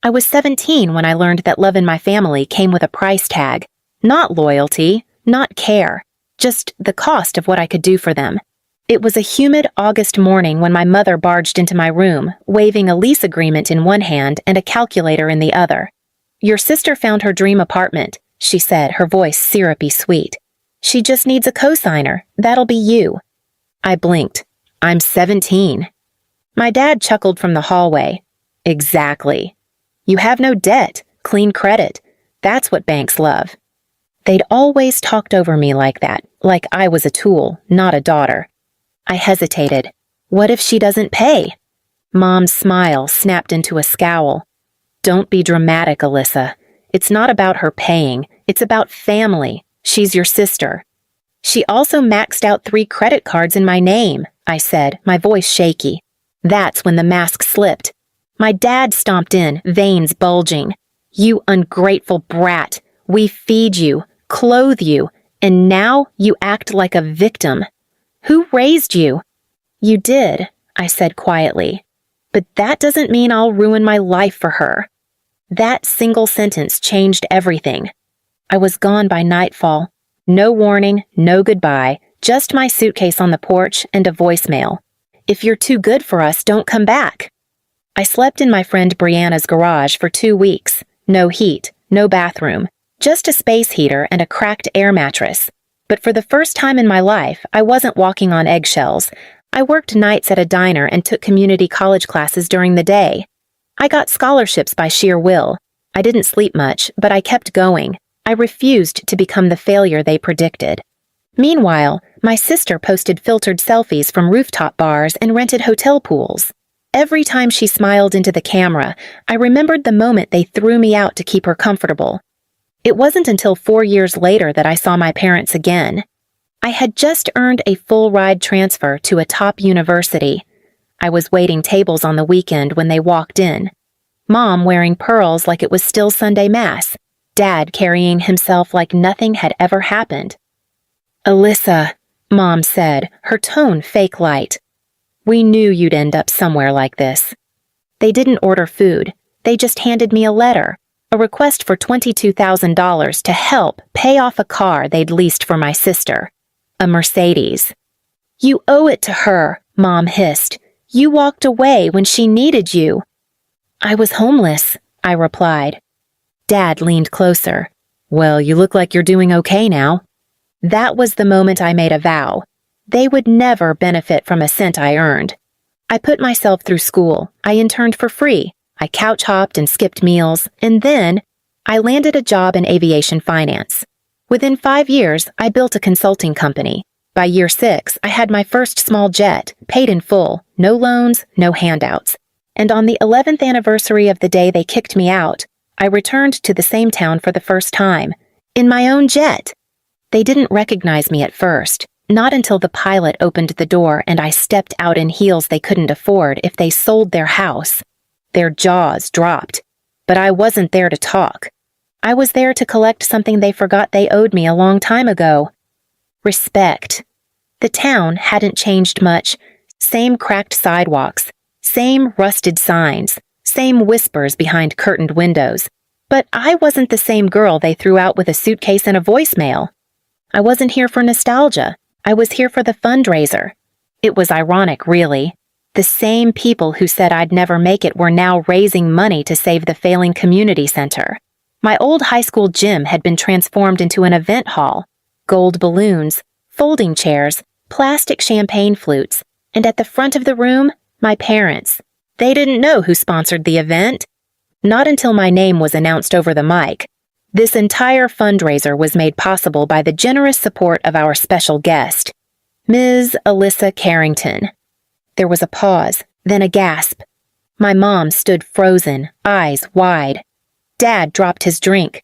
I was 17 when I learned that love in my family came with a price tag. Not loyalty, not care, just the cost of what I could do for them. It was a humid August morning when my mother barged into my room, waving a lease agreement in one hand and a calculator in the other. "Your sister found her dream apartment," she said, her voice syrupy sweet. "She just needs a cosigner. That'll be you." I blinked. "I'm 17. My dad chuckled from the hallway. "Exactly. You have no debt, clean credit. That's what banks love." They'd always talked over me like that, like I was a tool, not a daughter. I hesitated. What if she doesn't pay? Mom's smile snapped into a scowl. "Don't be dramatic, Alyssa. It's not about her paying. It's about family. She's your sister." "She also maxed out 3 credit cards in my name," I said, my voice shaky. That's when the mask slipped. My dad stomped in, veins bulging. "You ungrateful brat. We feed you, clothe you, and now you act like a victim. Who raised you?" "You did," I said quietly. "But that doesn't mean I'll ruin my life for her." That single sentence changed everything. I was gone by nightfall. No warning, no goodbye, just my suitcase on the porch and a voicemail. "If you're too good for us, don't come back." I slept in my friend Brianna's garage for 2 weeks. No heat, no bathroom, just a space heater and a cracked air mattress. But for the first time in my life, I wasn't walking on eggshells. I worked nights at a diner and took community college classes during the day. I got scholarships by sheer will. I didn't sleep much, but I kept going. I refused to become the failure they predicted. Meanwhile, my sister posted filtered selfies from rooftop bars and rented hotel pools. Every time she smiled into the camera, I remembered the moment they threw me out to keep her comfortable. It wasn't until 4 years later that I saw my parents again. I had just earned a full-ride transfer to a top university. I was waiting tables on the weekend when they walked in. Mom wearing pearls like it was still Sunday Mass. Dad carrying himself like nothing had ever happened. "Alyssa," Mom said, her tone fake light. "We knew you'd end up somewhere like this." They didn't order food. They just handed me a letter. A request for $22,000 to help pay off a car they'd leased for my sister. A Mercedes. "You owe it to her," Mom hissed. "You walked away when she needed you." "I was homeless," I replied. Dad leaned closer. "Well, you look like you're doing okay now." That was the moment I made a vow. They would never benefit from a cent I earned. I put myself through school. I interned for free. I couch hopped and skipped meals, and then I landed a job in aviation finance. Within 5 years, I built a consulting company. By year 6, I had my first small jet, paid in full, no loans, no handouts. And on the 11th anniversary of the day they kicked me out, I returned to the same town for the first time, in my own jet. They didn't recognize me at first, not until the pilot opened the door and I stepped out in heels they couldn't afford if they sold their house. Their jaws dropped. But I wasn't there to talk. I was there to collect something they forgot they owed me a long time ago. Respect. The town hadn't changed much. Same cracked sidewalks, same rusted signs, same whispers behind curtained windows. But I wasn't the same girl they threw out with a suitcase and a voicemail. I wasn't here for nostalgia. I was here for the fundraiser. It was ironic, really. The same people who said I'd never make it were now raising money to save the failing community center. My old high school gym had been transformed into an event hall. Gold balloons, folding chairs, plastic champagne flutes, and at the front of the room, my parents. They didn't know who sponsored the event. Not until my name was announced over the mic. This entire fundraiser was made possible by the generous support of our special guest, Ms. Alyssa Carrington. There was a pause, then a gasp. My mom stood frozen, eyes wide. Dad dropped his drink.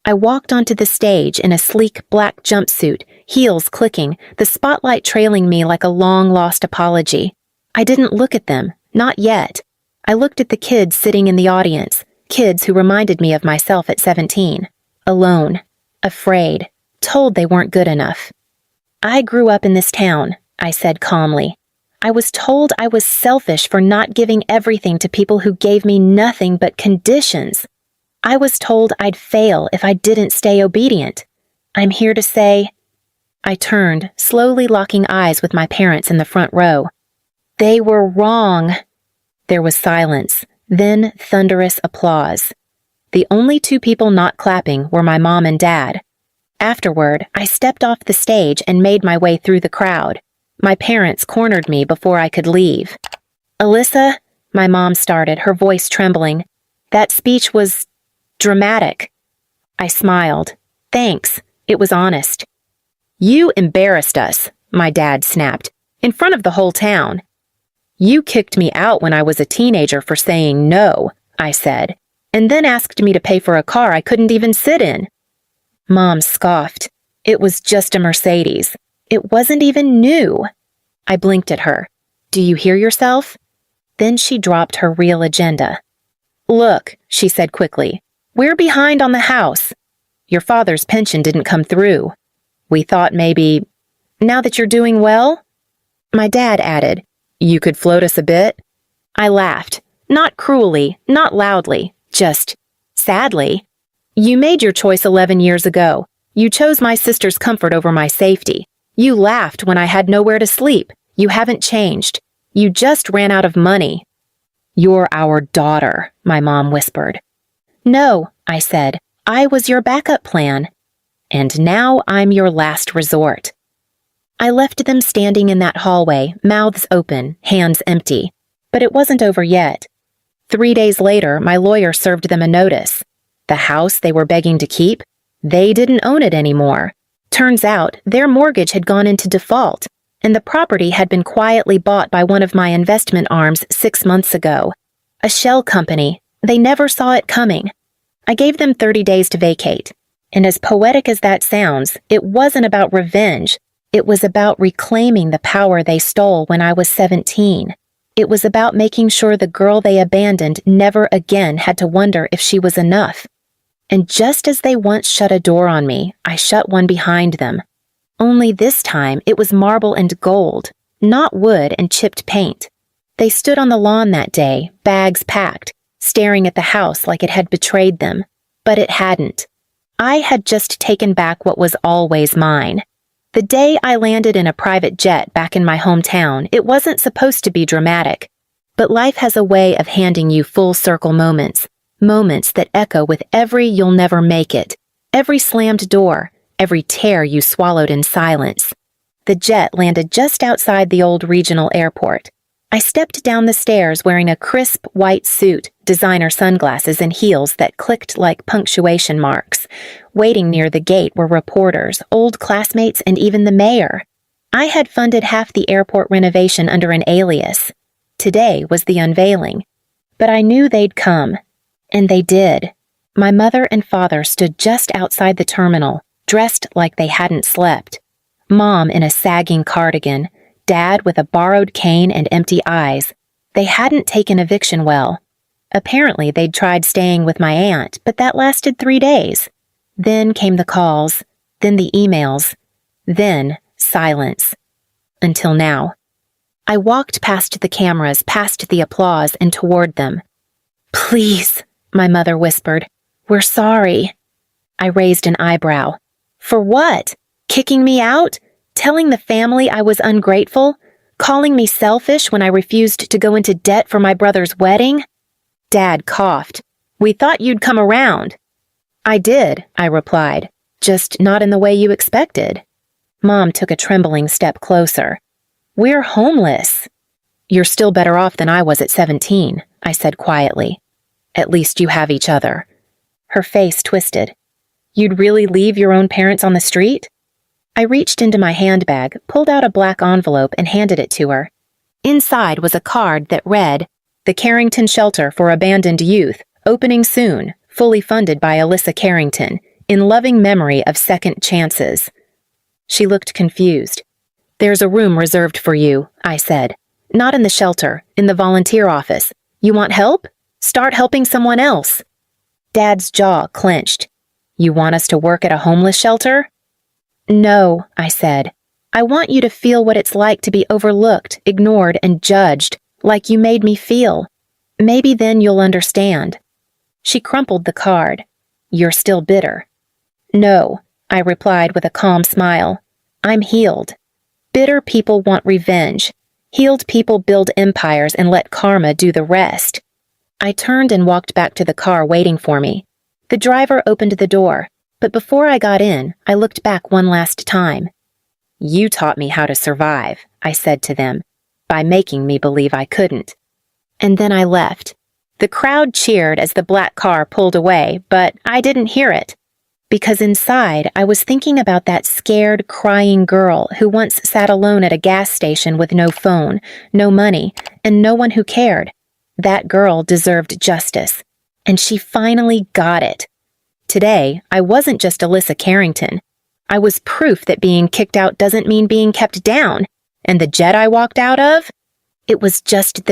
I walked onto the stage in a sleek black jumpsuit, heels clicking, the spotlight trailing me like a long-lost apology. I didn't look at them, not yet. I looked at the kids sitting in the audience, kids who reminded me of myself at 17. Alone, afraid, told they weren't good enough. "I grew up in this town," I said calmly. I was told I was selfish for not giving everything to people who gave me nothing but conditions. I was told I'd fail if I didn't stay obedient. I'm here to say—" I turned, slowly locking eyes with my parents in the front row. "They were wrong." There was silence, then thunderous applause. The only two people not clapping were my mom and dad. Afterward, I stepped off the stage and made my way through the crowd. My parents cornered me before I could leave. "Alyssa," my mom started, her voice trembling, "that speech was dramatic." I smiled. "Thanks. It was honest." "You embarrassed us," my dad snapped, "in front of the whole town." "You kicked me out when I was a teenager for saying no," I said, "and then asked me to pay for a car I couldn't even sit in." Mom scoffed. "It was just a Mercedes. It wasn't even new." I blinked at her. "Do you hear yourself?" Then she dropped her real agenda. "Look," she said quickly, "we're behind on the house. Your father's pension didn't come through. We thought maybe, now that you're doing well?" My dad added, "You could float us a bit?" I laughed, not cruelly, not loudly, just sadly. "You made your choice 11 years ago. You chose my sister's comfort over my safety. You laughed when I had nowhere to sleep. You haven't changed. You just ran out of money." "You're our daughter," my mom whispered. "No," I said. "I was your backup plan. And now I'm your last resort." I left them standing in that hallway, mouths open, hands empty. But it wasn't over yet. 3 days later, my lawyer served them a notice. The house they were begging to keep, they didn't own it anymore. Turns out, their mortgage had gone into default, and the property had been quietly bought by one of my investment arms 6 months ago. A shell company. They never saw it coming. I gave them 30 days to vacate. And as poetic as that sounds, it wasn't about revenge. It was about reclaiming the power they stole when I was 17. It was about making sure the girl they abandoned never again had to wonder if she was enough. And just as they once shut a door on me, I shut one behind them. Only this time it was marble and gold, not wood and chipped paint. They stood on the lawn that day, bags packed, staring at the house like it had betrayed them. But it hadn't. I had just taken back what was always mine. The day I landed in a private jet back in my hometown, it wasn't supposed to be dramatic. But life has a way of handing you full circle moments. Moments that echo with every "you'll never make it," every slammed door, every tear you swallowed in silence. The jet landed just outside the old regional airport. I stepped down the stairs wearing a crisp white suit, designer sunglasses, and heels that clicked like punctuation marks. Waiting near the gate were reporters, old classmates, and even the mayor. I had funded half the airport renovation under an alias. Today was the unveiling. But I knew they'd come. And they did. My mother and father stood just outside the terminal, dressed like they hadn't slept. Mom in a sagging cardigan, Dad with a borrowed cane and empty eyes. They hadn't taken eviction well. Apparently they'd tried staying with my aunt, but that lasted 3 days. Then came the calls, then the emails, then silence. Until now. I walked past the cameras, past the applause, and toward them. "Please," my mother whispered. "We're sorry." I raised an eyebrow. "For what? Kicking me out? Telling the family I was ungrateful? Calling me selfish when I refused to go into debt for my brother's wedding?" Dad coughed. "We thought you'd come around." "I did," I replied, "just not in the way you expected." Mom took a trembling step closer. "We're homeless." "You're still better off than I was at 17, I said quietly. "At least you have each other." Her face twisted. "You'd really leave your own parents on the street?" I reached into my handbag, pulled out a black envelope, and handed it to her. Inside was a card that read, "The Carrington Shelter for Abandoned Youth, opening soon, fully funded by Alyssa Carrington, in loving memory of second chances." She looked confused. "There's a room reserved for you," I said. "Not in the shelter, in the volunteer office. You want help? Start helping someone else." Dad's jaw clenched. "You want us to work at a homeless shelter?" "No," I said. I want you to feel what it's like to be overlooked, ignored, and judged, like you made me feel. Maybe then you'll understand." She crumpled the card. "You're still bitter." "No," I replied with a calm smile. "I'm healed." Bitter people want revenge. Healed people build empires and let karma do the rest. I turned and walked back to the car waiting for me. The driver opened the door, but before I got in, I looked back one last time. "You taught me how to survive," I said to them, by making me believe I couldn't. And then I left. The crowd cheered as the black car pulled away, but I didn't hear it. Because inside, I was thinking about that scared, crying girl who once sat alone at a gas station with no phone, no money, and no one who cared. That girl deserved justice, and she finally got it. Today, I wasn't just Alyssa Carrington. I was proof that being kicked out doesn't mean being kept down, and the jet I walked out of? It was just the